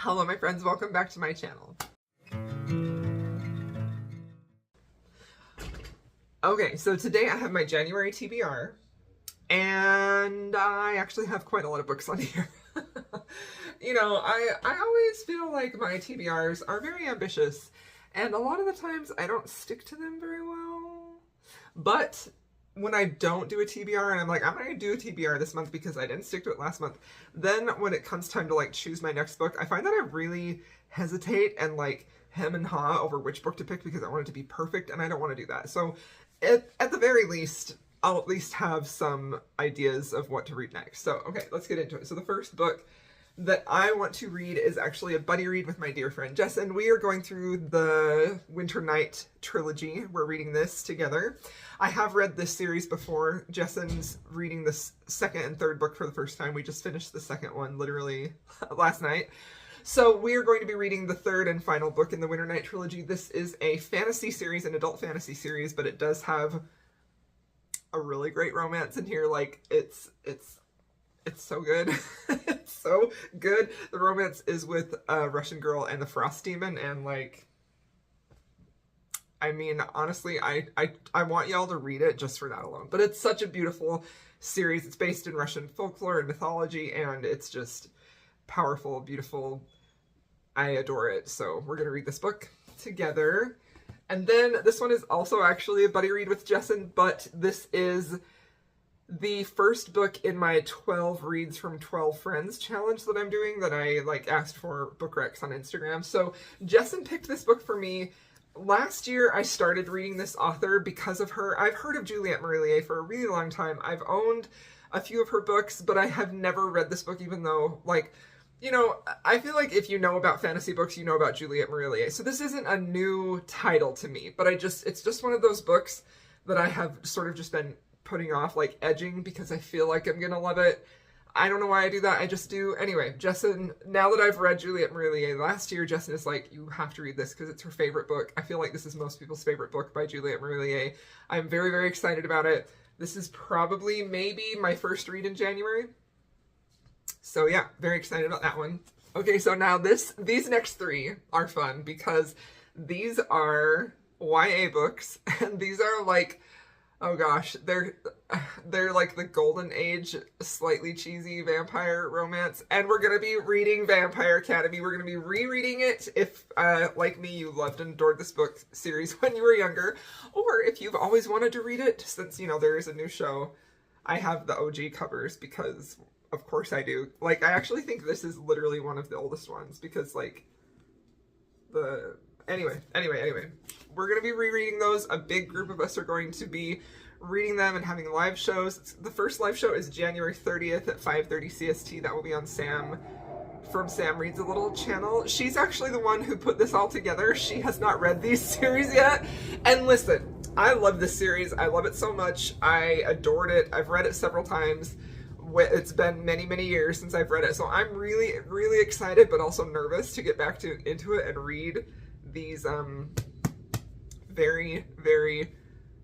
Hello my friends, welcome back to my channel. Okay, so today I have my January TBR, and I actually have quite a lot of books on here. You know, I always feel like my TBRs are very ambitious, and a lot of the times I don't stick to them very well. But when I don't do a TBR and I'm like, I'm going to do a TBR this month because I didn't stick to it last month, then when it comes time to like choose my next book, I find that I really hesitate and like hem and haw over which book to pick because I want it to be perfect, and I don't want to do that. So at the very least, I'll at least have some ideas of what to read next. So, okay, let's get into it. So the first book that I want to read is actually a buddy read with my dear friend Jess, and we are going through the Winter Night trilogy. We're reading this together. I have read this series before. Jessen's reading this second and third book for the first time. We just finished the second one literally last night. So we are going to be reading the third and final book in the Winter Night trilogy. This is a fantasy series, an adult fantasy series, but it does have a really great romance in here. Like, it's so good. It's so good. The romance is with a Russian girl and the Frost Demon, and like, I mean, honestly, I want y'all to read it just for that alone. But it's such a beautiful series. It's based in Russian folklore and mythology, and it's just powerful, beautiful. I adore it. So we're going to read this book together. And then this one is also actually a buddy read with Jessen, but this is the first book in my 12 reads from 12 friends challenge that I'm doing, that I like asked for book recs on Instagram. So Jessen picked this book for me. Last year I started reading this author because of her. I've heard of Juliette Marillier for a really long time. I've owned a few of her books, but I have never read this book, even though, like, you know, I feel like if you know about fantasy books, you know about Juliette Marillier. So this isn't a new title to me, but it's just one of those books that I have sort of just been putting off, like edging, because I feel like I'm gonna love it. I don't know why I do that, I just do. Anyway, Jessen, now that I've read Juliette Marillier last year, Jessen is like, you have to read this because it's her favorite book. I feel like this is most people's favorite book by Juliette Marillier. I'm very, very excited about it. This is probably maybe my first read in January. So yeah, very excited about that one. Okay, so now these next three are fun because these are YA books, and these are like, oh gosh, they're like the golden age, slightly cheesy vampire romance, and we're gonna be reading Vampire Academy. We're gonna be rereading it if, like me, you loved and adored this book series when you were younger, or if you've always wanted to read it, since, you know, there is a new show. I have the OG covers because, of course I do. Like, I actually think this is literally one of the oldest ones because, like, Anyway, we're going to be rereading those. A big group of us are going to be reading them and having live shows. The first live show is January 30th at 5:30 CST. That will be on Sam from Sam Reads a Little channel. She's actually the one who put this all together. She has not read these series yet. And listen, I love this series. I love it so much. I adored it. I've read it several times. It's been many, many years since I've read it. So I'm really, really excited, but also nervous to get back into it and read these very, very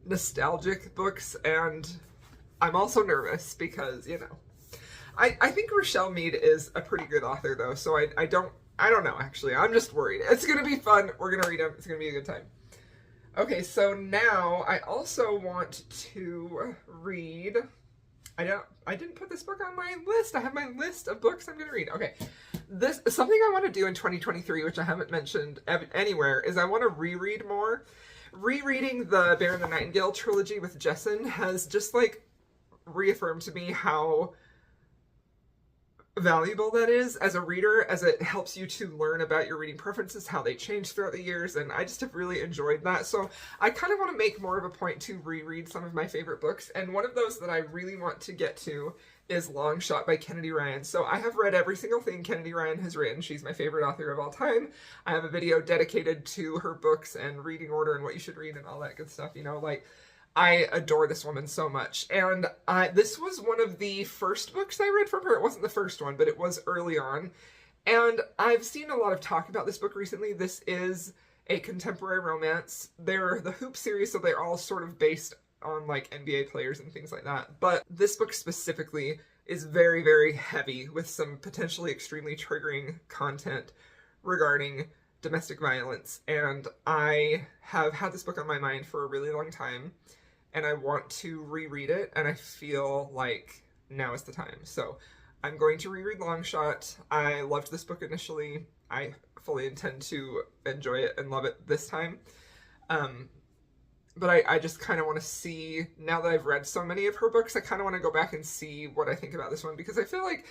nostalgic books. And I'm also nervous because, you know, I think Rochelle Mead is a pretty good author though, so I don't know, actually. I'm just worried. It's gonna be fun. We're gonna read them. It's gonna be a good time. Okay, so now I also want to read, I didn't put this book on my list. I have my list of books I'm gonna read. Okay, this something I want to do in 2023, which I haven't mentioned anywhere, is I want to reread more. Rereading the Bear and the Nightingale trilogy with Jessen has just like reaffirmed to me how valuable that is as a reader, as it helps you to learn about your reading preferences, how they change throughout the years, and I just have really enjoyed that. So I kind of want to make more of a point to reread some of my favorite books, and one of those that I really want to get to is Long Shot by Kennedy Ryan. So I have read every single thing Kennedy Ryan has written. She's my favorite author of all time. I have a video dedicated to her books and reading order and what you should read and all that good stuff, you know, like, I adore this woman so much, and this was one of the first books I read from her. It wasn't the first one, but it was early on, and I've seen a lot of talk about this book recently. This is a contemporary romance. They're the Hoop series, so they're all sort of based on, like, NBA players and things like that, but this book specifically is very, very heavy with some potentially extremely triggering content regarding domestic violence. And I have had this book on my mind for a really long time, and I want to reread it, and I feel like now is the time. So I'm going to reread Longshot. I loved this book initially. I fully intend to enjoy it and love it this time. But I just kind of want to see, now that I've read so many of her books, I kind of want to go back and see what I think about this one, because I feel like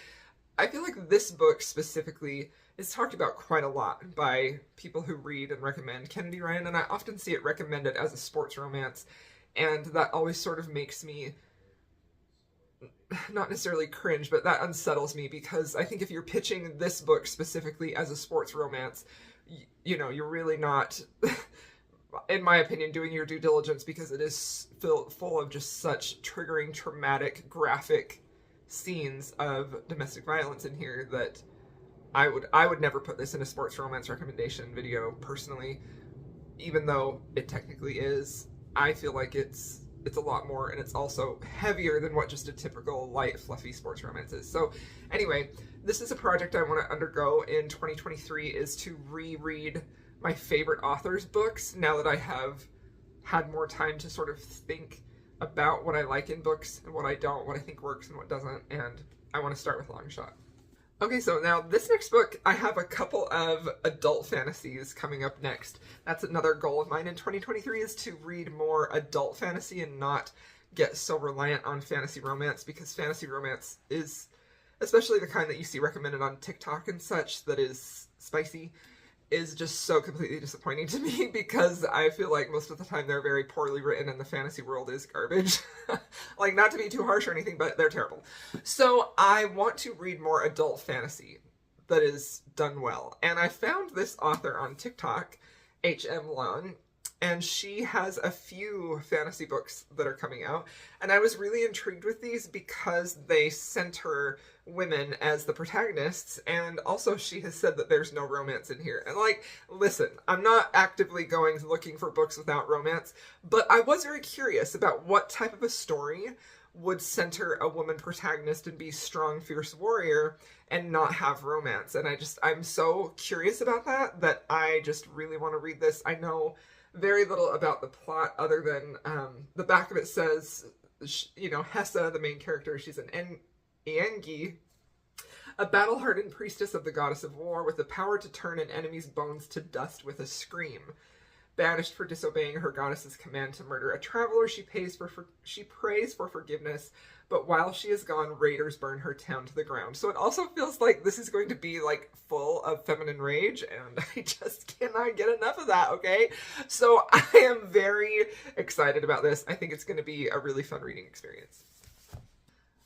this book specifically is talked about quite a lot by people who read and recommend Kennedy Ryan, and I often see it recommended as a sports romance, and that always sort of makes me not necessarily cringe, but that unsettles me, because I think if you're pitching this book specifically as a sports romance, you know, you're really not, in my opinion, doing your due diligence, because it is full of just such triggering, traumatic, graphic scenes of domestic violence in here that I would never put this in a sports romance recommendation video personally, even though it technically is. I feel like it's a lot more, and it's also heavier than what just a typical light, fluffy sports romance is. So anyway, this is a project I want to undergo in 2023, is to reread my favorite authors' books now that I have had more time to sort of think about what I like in books and what I don't, what I think works and what doesn't, and I want to start with Longshot. Okay, so now this next book, I have a couple of adult fantasies coming up next. That's another goal of mine in 2023, is to read more adult fantasy and not get so reliant on fantasy romance, because fantasy romance is, especially the kind that you see recommended on TikTok and such, that is spicy, is just so completely disappointing to me, because I feel like most of the time they're very poorly written and the fantasy world is garbage. Like, not to be too harsh or anything, but they're terrible. So I want to read more adult fantasy that is done well. And I found this author on TikTok, H.M. Lon, and she has a few fantasy books that are coming out. And I was really intrigued with these because they center women as the protagonists, and also she has said that there's no romance in here. And like, listen, I'm not actively looking for books without romance, but I was very curious about what type of a story would center a woman protagonist and be strong, fierce warrior and not have romance. And I'm so curious about that I just really want to read this. I know very little about the plot, other than the back of it says, you know, Hessa, the main character, she's an Iengi, a battle-hardened priestess of the goddess of war with the power to turn an enemy's bones to dust with a scream. Banished for disobeying her goddess's command to murder a traveler, she prays for forgiveness, but while she is gone, raiders burn her town to the ground. So it also feels like this is going to be like full of feminine rage, and I just cannot get enough of that, okay? So I am very excited about this. I think it's going to be a really fun reading experience.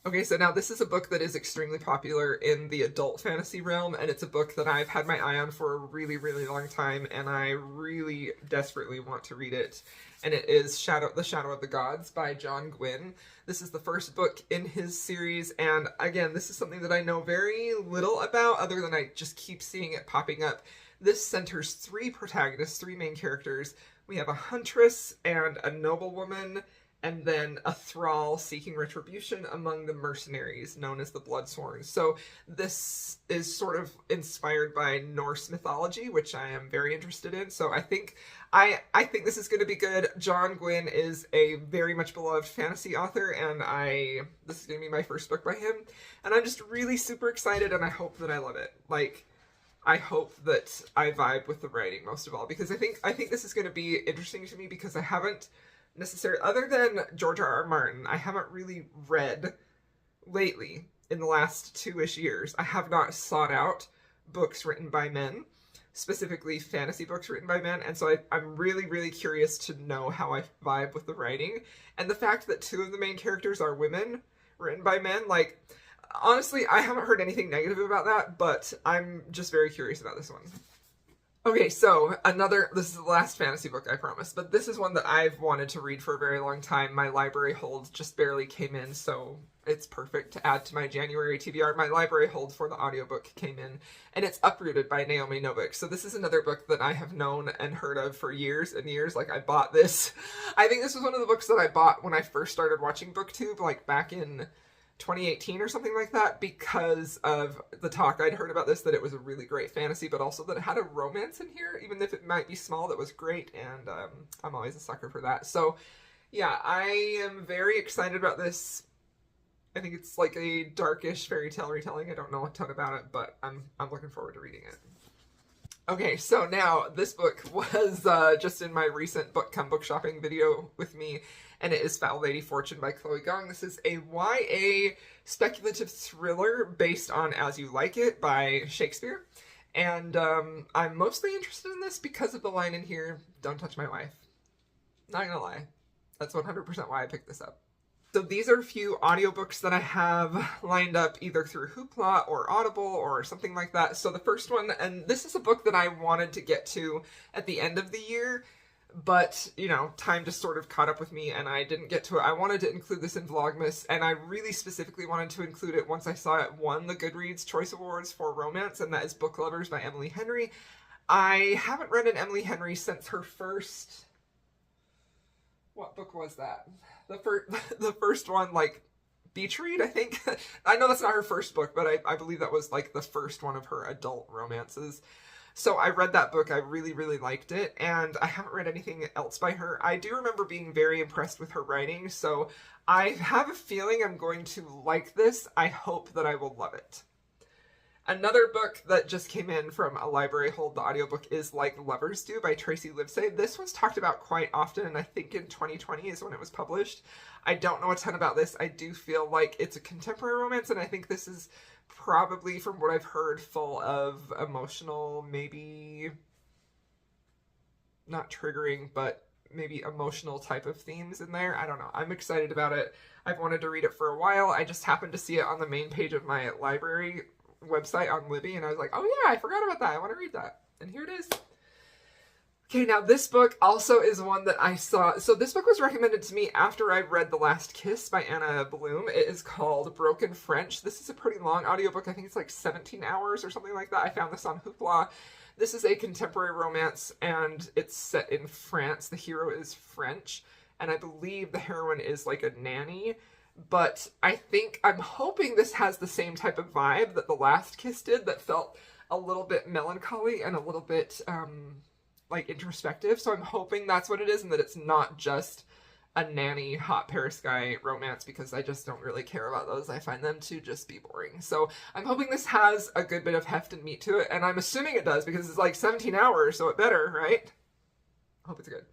Okay, so now this is a book that is extremely popular in the adult fantasy realm, and it's a book that I've had my eye on for a really, really long time, and I really desperately want to read it. And it is The Shadow of the Gods by John Gwynne. This is the first book in his series, and again, this is something that I know very little about, other than I just keep seeing it popping up. This centers three protagonists, three main characters. We have a huntress and a noblewoman, and then a thrall seeking retribution among the mercenaries known as the Bloodsworn. So this is sort of inspired by Norse mythology, which I am very interested in. So I think this is going to be good. John Gwynne is a very much beloved fantasy author, and this is going to be my first book by him. And I'm just really super excited, and I hope that I love it. Like, I hope that I vibe with the writing most of all, because I think this is going to be interesting to me, because I haven't necessarily, other than George R.R. Martin, I haven't really read lately in the last 2-ish years. I have not sought out books written by men, specifically fantasy books written by men, and so I'm really, really curious to know how I vibe with the writing. And the fact that 2 of the main characters are women written by men, like, honestly, I haven't heard anything negative about that, but I'm just very curious about this one. Okay, so this is the last fantasy book, I promise, but this is one that I've wanted to read for a very long time. My library hold just barely came in, so it's perfect to add to my January TBR. My library hold for the audiobook came in, and it's Uprooted by Naomi Novik. So this is another book that I have known and heard of for years and years. Like, I bought this. I think this was one of the books that I bought when I first started watching BookTube, like back in 2018 or something like that, because of the talk I'd heard about this, that it was a really great fantasy, but also that it had a romance in here, even if it might be small, that was great, and I'm always a sucker for that. So yeah, I am very excited about this. I think it's like a darkish fairy tale retelling. I don't know a ton about it, but I'm looking forward to reading it. Okay, so now this book was just in my recent book shopping video with me, and it is Foul Lady Fortune by Chloe Gong. This is a YA speculative thriller based on As You Like It by Shakespeare. And I'm mostly interested in this because of the line in here, "Don't touch my wife." Not gonna lie. That's 100% why I picked this up. So these are a few audiobooks that I have lined up either through Hoopla or Audible or something like that. So the first one, and this is a book that I wanted to get to at the end of the year, but, you know, time just sort of caught up with me and I didn't get to it. I wanted to include this in Vlogmas, and I really specifically wanted to include it once I saw it won the Goodreads Choice Awards for romance, and that is Book Lovers by Emily Henry. I haven't read an Emily Henry since her first... What book was that? The first one, like, Beach Read, I think. I know that's not her first book, but I believe that was, like, the first one of her adult romances. So I read that book, I really, really liked it, and I haven't read anything else by her. I do remember being very impressed with her writing, so I have a feeling I'm going to like this. I hope that I will love it. Another book that just came in from a library hold, the audiobook, is Like Lovers Do by Tracy Livesay. This was talked about quite often, and I think in 2020 is when it was published. I don't know a ton about this. I do feel like it's a contemporary romance, and I think this is probably, from what I've heard, full of emotional, maybe not triggering, but maybe emotional type of themes in there. I don't know. I'm excited about it. I've wanted to read it for a while. I just happened to see it on the main page of my library website on Libby, and I was like, oh yeah, I forgot about that. I want to read that. And here it is. Okay, now this book also is one that I saw. So this book was recommended to me after I read The Last Kiss by Anna Bloom. It is called Broken French. This is a pretty long audiobook. I think it's like 17 hours or something like that. I found this on Hoopla. This is a contemporary romance, and it's set in France. The hero is French, and I believe the heroine is like a nanny. But I'm hoping this has the same type of vibe that The Last Kiss did, that felt a little bit melancholy and a little bit, like, introspective. So I'm hoping that's what it is, and that it's not just a nanny hot Paris guy romance, because I just don't really care about those. I find them to just be boring. So I'm hoping this has a good bit of heft and meat to it, and I'm assuming it does, because it's like 17 hours, so it better, right? I hope it's good.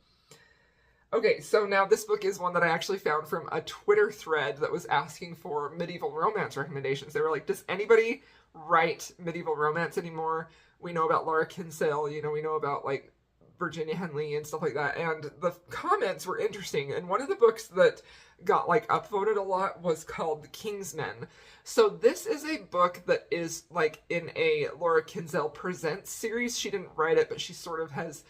Okay, so now this book is one that I actually found from a Twitter thread that was asking for medieval romance recommendations. They were like, does anybody write medieval romance anymore? We know about Laura Kinsale, you know, we know about, like, Virginia Henley and stuff like that, and the comments were interesting. And one of the books that got, like, upvoted a lot was called The King's Men. So this is a book that is, like, in a Laura Kinsale Presents series. She didn't write it, but she sort of has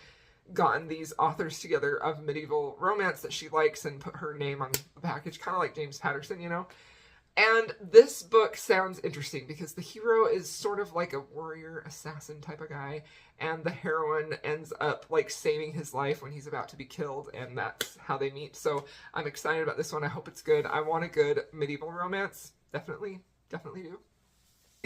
gotten these authors together of medieval romance that she likes and put her name on the package, kind of like James Patterson, you know? And this book sounds interesting because the hero is sort of like a warrior assassin type of guy, and the heroine ends up, like, saving his life when he's about to be killed, and that's how they meet. So I'm excited about this one. I hope it's good. I want a good medieval romance. Definitely do.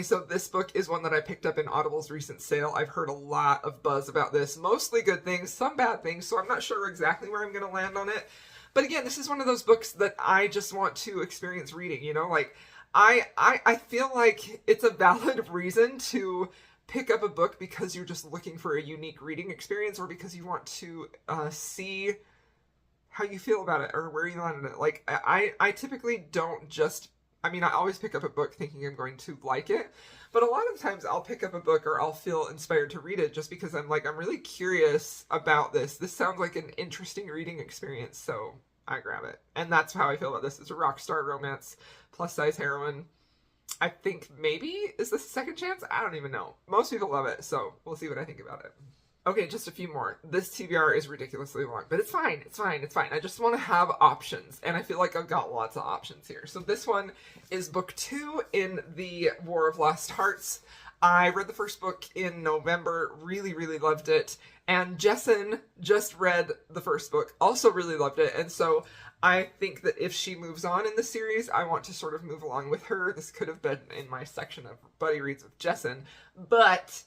So this book is one that I picked up in Audible's recent sale. I've heard a lot of buzz about this, mostly good things, some bad things, so I'm not sure exactly where I'm going to land on it. But again, this is one of those books that I just want to experience reading, you know? Like, I feel like it's a valid reason to pick up a book because you're just looking for a unique reading experience, or because you want to see how you feel about it or where you land on it. Like, I typically don't just... I mean, I always pick up a book thinking I'm going to like it, but a lot of times I'll pick up a book or I'll feel inspired to read it just because I'm like, I'm really curious about this. This sounds like an interesting reading experience, so I grab it. And that's how I feel about this. It's a rock star romance, plus size heroine. I think maybe, is this a second chance? I don't even know. Most people love it, so we'll see what I think about it. Okay, just a few more. This TBR is ridiculously long, but it's fine, it's fine, it's fine. I just want to have options, and I feel like I've got lots of options here. So this one is book 2 in the War of Lost Hearts. I read the first book in November, really, really loved it, and Jessen just read the first book, also really loved it, and so I think that if she moves on in the series, I want to sort of move along with her. This could have been in my section of Buddy Reads with Jesson, but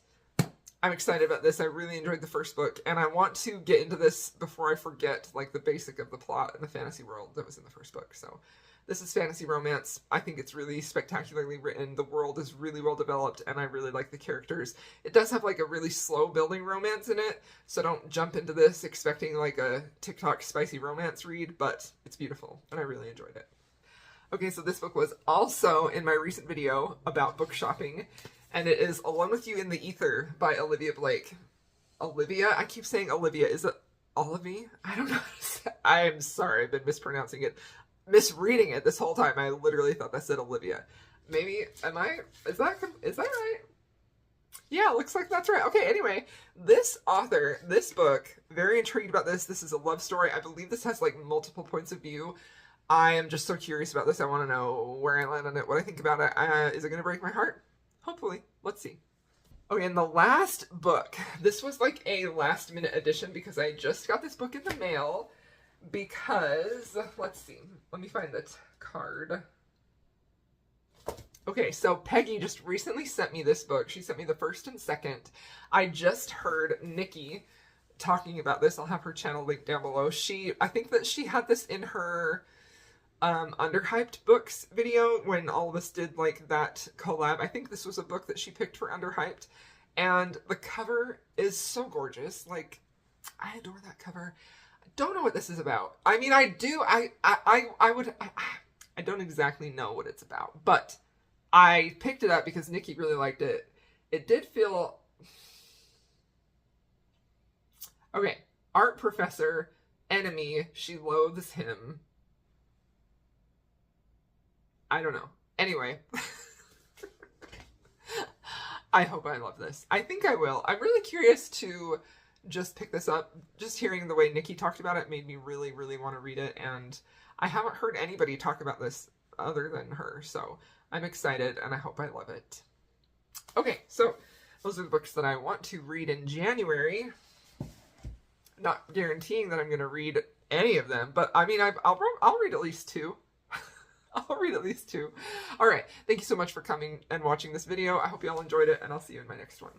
I'm excited about this. I really enjoyed the first book, and I want to get into this before I forget, like, the basic of the plot and the fantasy world that was in the first book. So this is fantasy romance. I think it's really spectacularly written. The world is really well developed, and I really like the characters. It does have, like, a really slow building romance in it, so don't jump into this expecting, like, a TikTok spicy romance read, but it's beautiful, and I really enjoyed it. Okay, so this book was also in my recent video about book shopping, and it is Alone with You in the Ether by Olivia Blake. Olivia? I keep saying Olivia. Is it Olivia? I don't know how to say. I am sorry, I've been mispronouncing it. Misreading it this whole time. I literally thought that said Olivia. Maybe, is that right? Yeah, looks like that's right. Okay, anyway, this author, this book, very intrigued about this. This is a love story. I believe this has, like, multiple points of view. I am just so curious about this. I want to know where I land on it, what I think about it. Is it going to break my heart? Hopefully. Let's see. Okay, and the last book. This was like a last minute edition because I just got this book in the mail because, let's see. Let me find the card. Okay, so Peggy just recently sent me this book. She sent me the first and second. I just heard Nikki talking about this. I'll have her channel linked down below. I think that she had this in her Underhyped Books video when all of us did, like, that collab. I think this was a book that she picked for Underhyped, and the cover is so gorgeous. Like, I adore that cover. I don't know what this is about. I mean, I do. I don't exactly know what it's about, but I picked it up because Nikki really liked it. It did feel... Okay, art professor, enemy, she loathes him. I don't know. Anyway. I hope I love this. I think I will. I'm really curious to just pick this up. Just hearing the way Nikki talked about it made me really, really want to read it, and I haven't heard anybody talk about this other than her, so I'm excited, and I hope I love it. Okay, so those are the books that I want to read in January. Not guaranteeing that I'm going to read any of them, but I mean, I'll read at least 2. I'll read at least 2. Alright, thank you so much for coming and watching this video. I hope you all enjoyed it, and I'll see you in my next one.